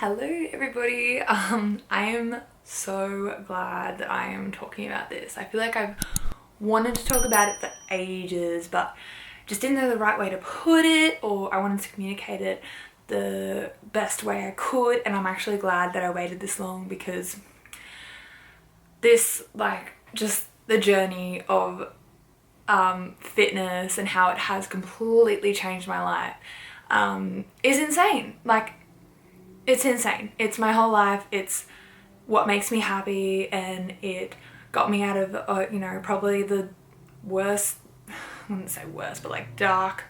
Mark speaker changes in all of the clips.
Speaker 1: Hello everybody. I am so glad that I am talking about this. I feel like I've wanted to talk about it for ages, but just didn't know the right way to put it, or I wanted to communicate it the best way I could, and I'm actually glad that I waited this long because this, just the journey of fitness and how it has completely changed my life is insane. It's insane. It's my whole life. It's what makes me happy, and it got me out of, probably the worst, I wouldn't say worst, but dark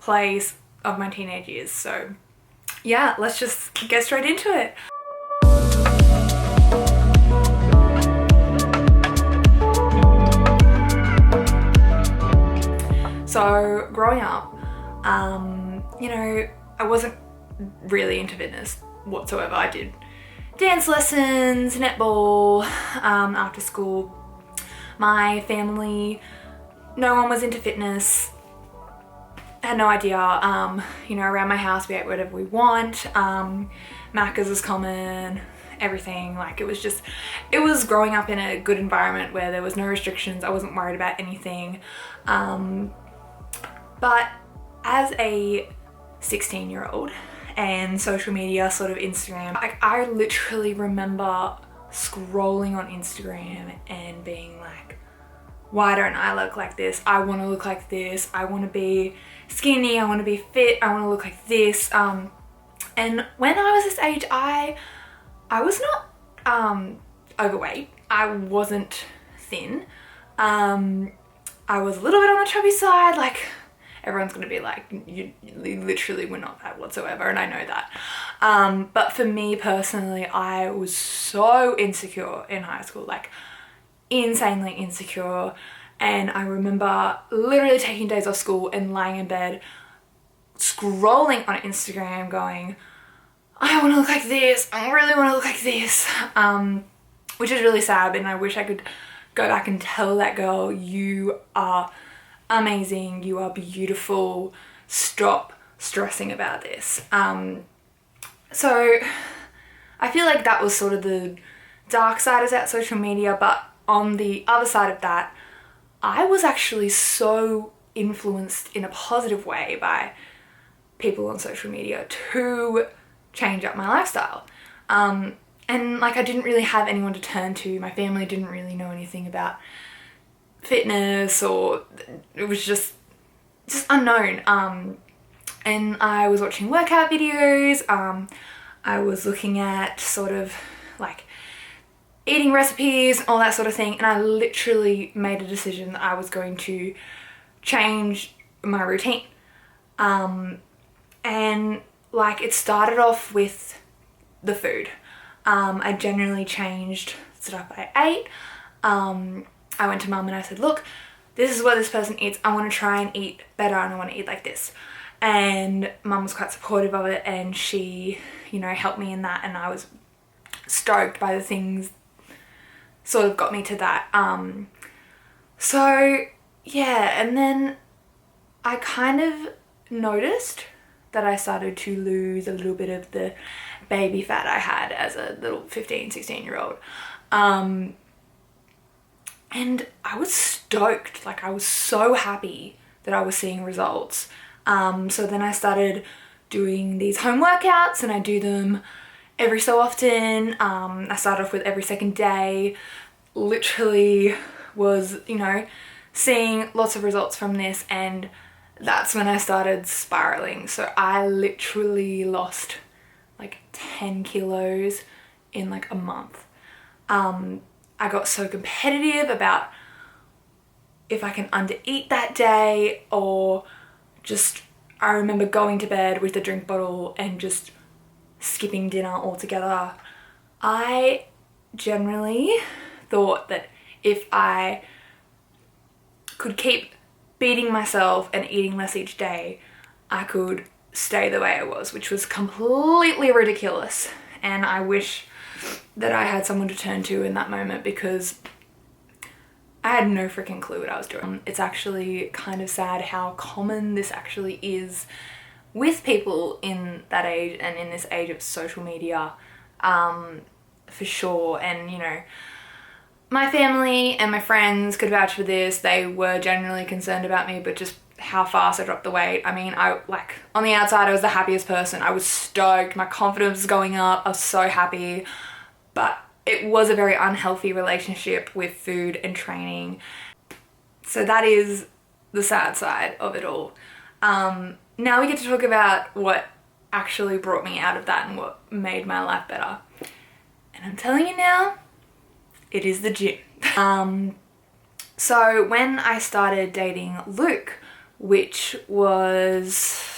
Speaker 1: place of my teenage years. So yeah, let's just get straight into it. So growing up, I wasn't really into fitness whatsoever. I did dance lessons, netball, after school. My family, no one was into fitness. I had no idea. Around my house we ate whatever we want. Macca's is common, everything. It was growing up in a good environment where there was no restrictions. I wasn't worried about anything. But as a 16-year-old, and social media, sort of Instagram, I literally remember scrolling on Instagram and being like, why don't I look like this? I want to look like this. I want to be skinny. I want to be fit. I want to look like this. And when I was this age, I was not overweight. I wasn't thin. I was a little bit on the chubby side. Everyone's gonna be like, you literally were not that whatsoever, and I know that. But for me personally, I was so insecure in high school, insanely insecure. And I remember literally taking days off school and lying in bed, scrolling on Instagram going, I wanna look like this, I really wanna look like this. Which is really sad, and I wish I could go back and tell that girl, you are amazing, you are beautiful, stop stressing about this. So I feel like that was sort of the dark side of that social media, but on the other side of that, I was actually so influenced in a positive way by people on social media to change up my lifestyle. And I didn't really have anyone to turn to. My family didn't really know anything about fitness, or it was just unknown. And I was watching workout videos. I was looking at sort of eating recipes, all that sort of thing, and I literally made a decision that I was going to change my routine. And it started off with the food. I generally changed stuff I ate. I went to mum and I said, look, this is what this person eats. I want to try and eat better, and I want to eat like this. And mum was quite supportive of it, and she, helped me in that, and I was stoked by the things sort of got me to that. So yeah, and then I kind of noticed that I started to lose a little bit of the baby fat I had as a little 15, 16-year-old. And I was stoked. I was so happy that I was seeing results. So then I started doing these home workouts, and I do them every so often. I started off with every second day. Literally was, seeing lots of results from this, and that's when I started spiraling. So I literally lost 10 kilos in a month. I got so competitive about if I can undereat that day, or I remember going to bed with a drink bottle and just skipping dinner altogether. I generally thought that if I could keep beating myself and eating less each day, I could stay the way I was, which was completely ridiculous. And I wish that I had someone to turn to in that moment, because I had no freaking clue what I was doing. It's actually kind of sad how common this actually is with people in that age and in this age of social media, for sure. And you know, my family and my friends could vouch for this. They were genuinely concerned about me, but just how fast I dropped the weight. I mean, I like on the outside, I was the happiest person. I was stoked. My confidence was going up. I was so happy, but it was a very unhealthy relationship with food and training. So that is the sad side of it all. Now we get to talk about what actually brought me out of that and what made my life better. And I'm telling you now, it is the gym. So when I started dating Luke, which was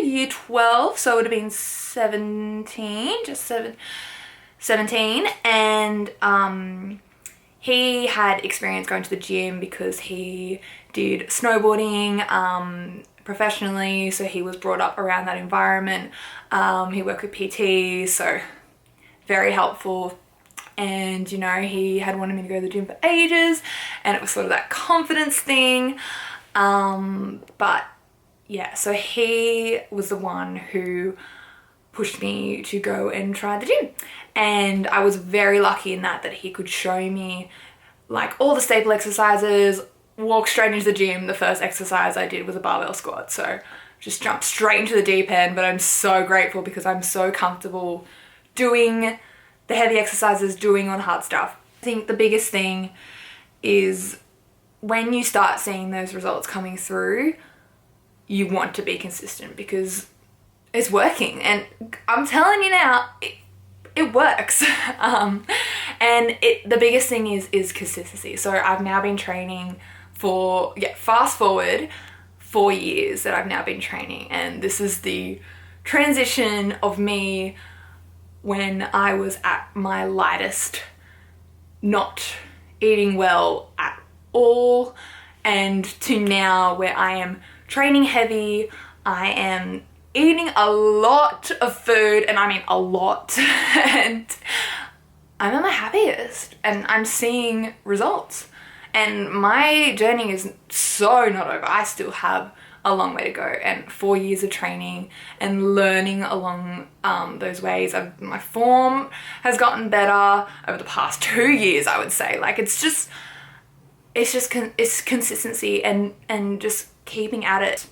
Speaker 1: year 12, so it would have been 17, 17, and he had experience going to the gym because he did snowboarding professionally, so he was brought up around that environment. He worked with PT, so very helpful. And you know, he had wanted me to go to the gym for ages, and it was sort of that confidence thing. But yeah, so he was the one who pushed me to go and try the gym. And I was very lucky in that he could show me like all the staple exercises, walk straight into the gym. The first exercise I did was a barbell squat. So just jumped straight into the deep end, but I'm so grateful because I'm so comfortable doing the heavy exercises, doing all the hard stuff. I think the biggest thing is when you start seeing those results coming through, you want to be consistent because it's working. And I'm telling you now, it works. And the biggest thing is consistency. So I've now been training for, fast forward 4 years that I've now been training. And this is the transition of me when I was at my lightest, not eating well at all, and to now where I am training heavy, I am eating a lot of food, and I mean a lot, and I'm at my happiest, and I'm seeing results. And my journey is so not over. I still have a long way to go, and 4 years of training and learning along those ways. My form has gotten better over the past 2 years, I would say. Like it's consistency and just keeping at it.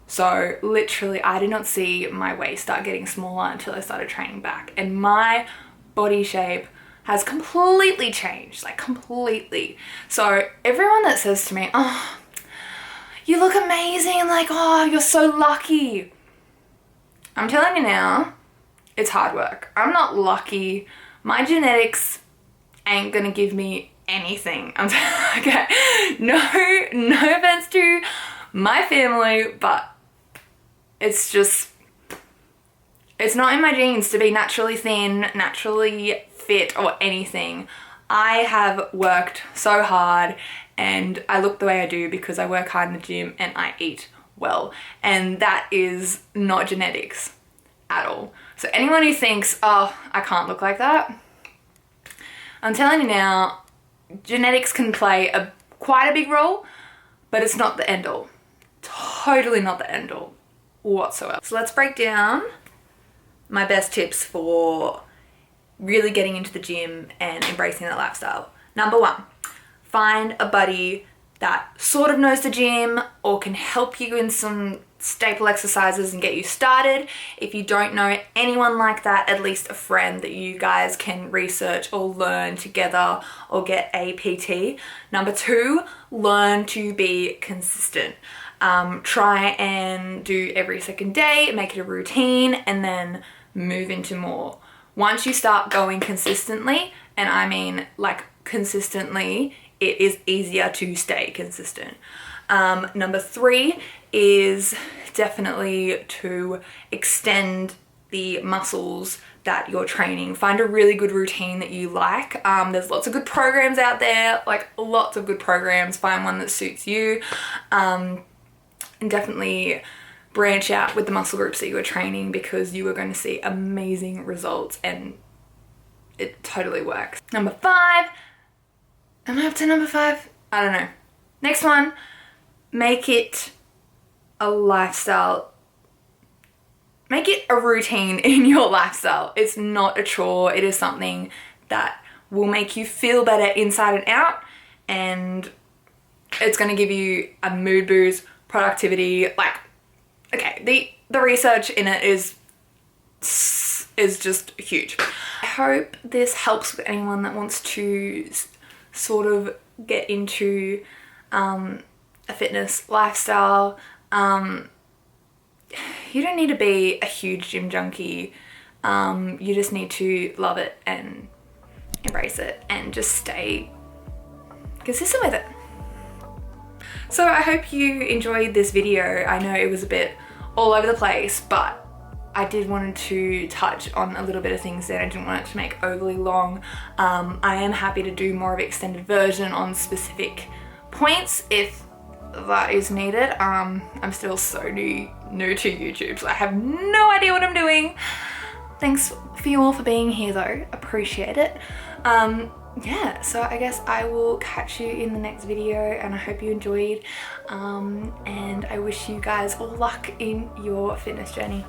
Speaker 1: So literally, I did not see my waist start getting smaller until I started training back, and my body shape has completely changed, like completely. So everyone that says to me, "Oh, you look amazing," like, "Oh, you're so lucky." I'm telling you now, it's hard work. I'm not lucky. My genetics ain't gonna give me anything. Okay, no offense to my family, but it's not in my genes to be naturally thin, naturally fit, or anything. I have worked so hard, and I look the way I do because I work hard in the gym and I eat well. And that is not genetics at all. So anyone who thinks, "Oh, I can't look like that," I'm telling you now, genetics can play quite a big role, but it's not the end all. Totally not the end all whatsoever. So let's break down my best tips for really getting into the gym and embracing that lifestyle. Number 1, find a buddy that sort of knows the gym or can help you in some staple exercises and get you started. If you don't know anyone like that, at least a friend that you guys can research or learn together or get a PT. Number 2, learn to be consistent. Try and do every second day, make it a routine, and then move into more. Once you start going consistently, and I mean like consistently, it is easier to stay consistent. Number 3 is definitely to extend the muscles that you're training. Find a really good routine that you like. There's lots of good programs out there, like lots of good programs. Find one that suits you, and definitely branch out with the muscle groups that you are training because you are going to see amazing results, and it totally works. Number 5, am I up to number 5? I don't know. Next one, make it a lifestyle. Make it a routine in your lifestyle. It's not a chore. It is something that will make you feel better inside and out, and it's going to give you a mood boost, productivity. Like, okay, the research in it is just huge. I hope this helps with anyone that wants to sort of get into a fitness lifestyle. You don't need to be a huge gym junkie. You just need to love it and embrace it and just stay consistent with it. So I hope you enjoyed this video. I know it was a bit all over the place, but I did want to touch on a little bit of things that I didn't want it to make overly long. I am happy to do more of an extended version on specific points if that is needed. I'm still so new to YouTube, so I have no idea what I'm doing. Thanks for you all for being here though, appreciate it. Yeah, so I guess I will catch you in the next video, and I hope you enjoyed, and I wish you guys all luck in your fitness journey.